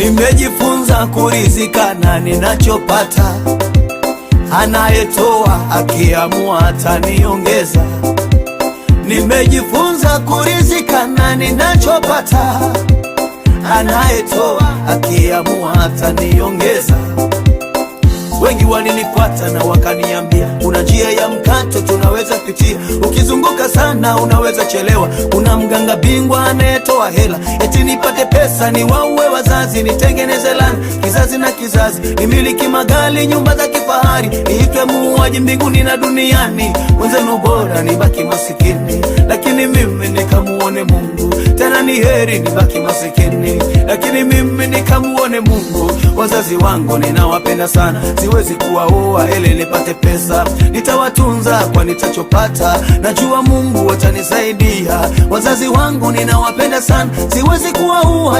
Nimejifunza kuridhika na ninachopata, anayetoa akiamua ataniongeza. Nimejifunza kuridhika na ninachopata, anayetoa akiamua ataniongeza. Wengi walinifuata na wakaniambia, kuna njia ya mkato tunaweza pitia, ukizunguka sana unaweza chelewa. Kuna mganga bingwa anayetoa hela, eti nipate pesa ni waue wazazi, nitengeneze lana kizazi na kizazi, nimiliki magari, nyumba za kifahari, niitwe muuaji mbinguni na duniani. Wenzenu bora nibaki masikini, lakini mimi nikamuone Mungu. Tena ni heri nibaki masikini, lakini mimi nikamuone Mungu. Wazazi wangu ninawapenda sana, siwezi kuwaoa ili nipate pesa, nitawatunza kwa nitachopata, najua Mungu atanisaidia. Wazazi wangu ninawapenda sana, siwezi kuwaoa